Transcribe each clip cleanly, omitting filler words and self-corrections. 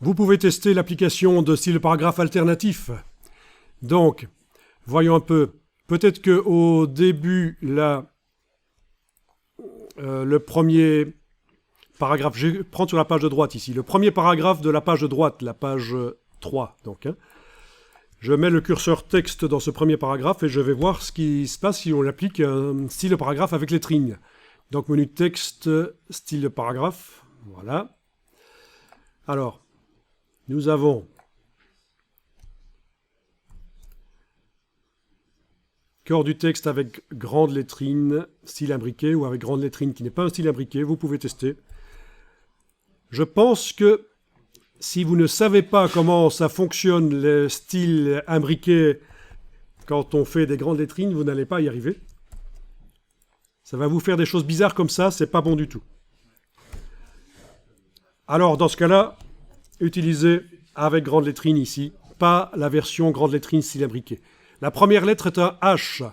Vous pouvez tester l'application de style paragraphe alternatif. Donc, voyons un peu. Peut-être qu'au début, là, le premier paragraphe, je prends sur la page de droite ici, le premier paragraphe de la page de droite, la page 3, donc. Je mets le curseur texte dans ce premier paragraphe et je vais voir ce qui se passe si on applique un style de paragraphe avec lettrines. Donc, menu texte, style de paragraphe, voilà. Alors, nous avons corps du texte avec grande lettrine, style imbriqué, ou avec grande lettrine qui n'est pas un style imbriqué, vous pouvez tester. Je pense que si vous ne savez pas comment ça fonctionne, le style imbriqué, quand on fait des grandes lettrines, vous n'allez pas y arriver. Ça va vous faire des choses bizarres comme ça, c'est pas bon du tout. Alors, dans ce cas-là, utilisez avec grande lettrine ici, pas la version grande lettrine style imbriqué. La première lettre est un H.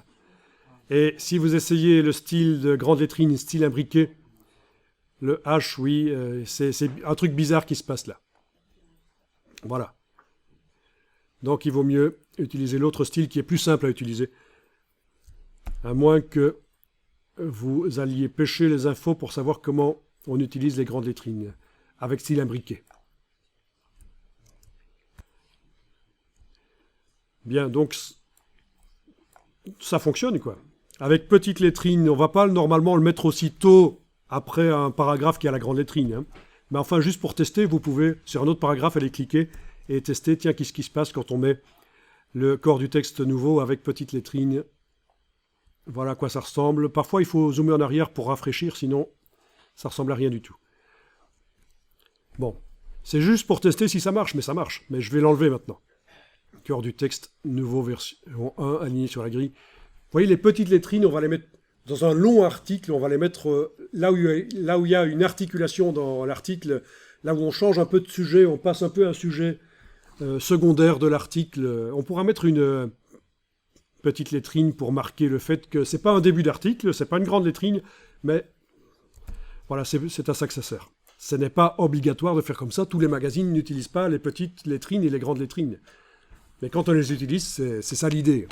Et si vous essayez le style de grande lettrine style imbriqué, le H, oui, c'est un truc bizarre qui se passe là. Voilà. Donc, il vaut mieux utiliser l'autre style qui est plus simple à utiliser. À moins que vous alliez pêcher les infos pour savoir comment on utilise les grandes lettrines avec style imbriqué. Bien, donc ça fonctionne, quoi. Avec petite lettrine, on ne va pas normalement le mettre aussitôt après un paragraphe qui a la grande lettrine. Hein. Mais enfin, juste pour tester, vous pouvez, sur un autre paragraphe, aller cliquer et tester, tiens, qu'est-ce qui se passe quand on met le corps du texte nouveau avec petite lettrine. Voilà à quoi ça ressemble. Parfois, il faut zoomer en arrière pour rafraîchir, sinon ça ressemble à rien du tout. Bon, c'est juste pour tester si ça marche, mais ça marche. Mais je vais l'enlever maintenant. Cœur du texte, nouveau version 1, aligné sur la grille. Vous voyez, les petites lettrines, on va les mettre dans un long article, on va les mettre là où il y a une articulation dans l'article, là où on change un peu de sujet, on passe un peu à un sujet secondaire de l'article. On pourra mettre une petite lettrine pour marquer le fait que c'est pas un début d'article, c'est pas une grande lettrine, mais voilà, c'est à ça que ça sert. Ce n'est pas obligatoire de faire comme ça, tous les magazines n'utilisent pas les petites lettrines et les grandes lettrines. Mais quand on les utilise, c'est ça l'idée.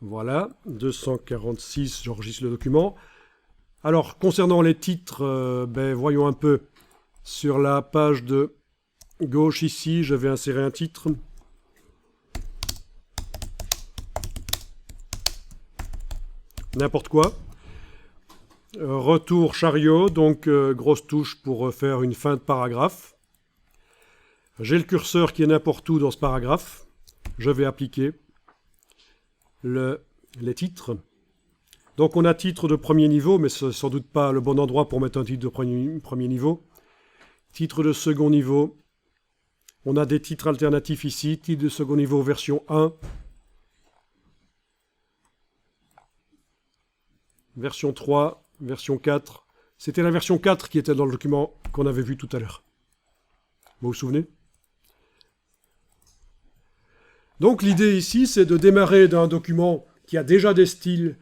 Voilà, 246, j'enregistre le document. Alors, concernant les titres, voyons un peu. Sur la page de gauche ici, je vais insérer un titre. N'importe quoi. Retour chariot, donc grosse touche pour faire une fin de paragraphe. J'ai le curseur qui est n'importe où dans ce paragraphe. Je vais appliquer les titres. Donc on a titre de premier niveau, mais ce n'est sans doute pas le bon endroit pour mettre un titre de premier niveau. Titre de second niveau. On a des titres alternatifs ici. Titre de second niveau version 1. Version 3. Version 4. C'était la version 4 qui était dans le document qu'on avait vu tout à l'heure. Vous vous souvenez ? Donc l'idée ici, c'est de démarrer d'un document qui a déjà des styles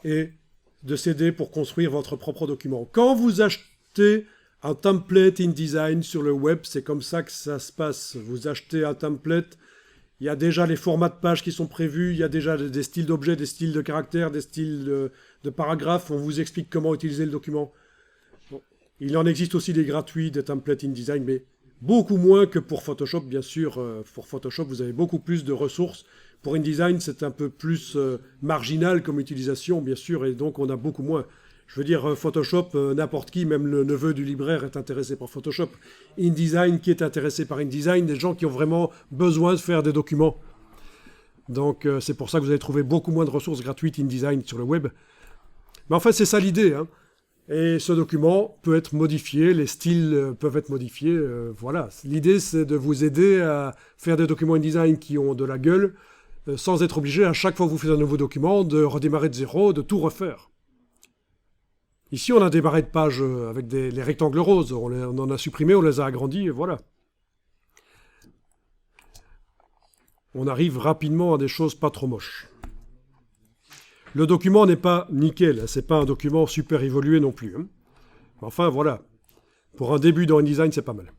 et de s'aider pour construire votre propre document. Quand vous achetez un template InDesign sur le web, c'est comme ça que ça se passe. Vous achetez un template, il y a déjà les formats de pages qui sont prévus, il y a déjà des styles d'objets, des styles de caractères, des styles de paragraphes, on vous explique comment utiliser le document. Bon. Il en existe aussi des gratuits, des templates InDesign, mais beaucoup moins que pour Photoshop, bien sûr. Pour Photoshop, vous avez beaucoup plus de ressources. Pour InDesign, c'est un peu plus marginal comme utilisation, bien sûr, et donc on a beaucoup moins. Je veux dire, Photoshop, n'importe qui, même le neveu du libraire est intéressé par Photoshop. InDesign, qui est intéressé par InDesign, des gens qui ont vraiment besoin de faire des documents. Donc c'est pour ça que vous allez trouver beaucoup moins de ressources gratuites InDesign sur le web. Mais en fait, c'est ça l'idée, hein. Et ce document peut être modifié, les styles peuvent être modifiés, voilà. L'idée, c'est de vous aider à faire des documents InDesign qui ont de la gueule, sans être obligé, à chaque fois que vous faites un nouveau document, de redémarrer de zéro, de tout refaire. Ici, on a des barrettes de pages avec les rectangles roses, on en a supprimé, on les a agrandis, et voilà. On arrive rapidement à des choses pas trop moches. Le document n'est pas nickel, c'est pas un document super évolué non plus. Hein. Enfin, voilà. Pour un début dans InDesign, c'est pas mal.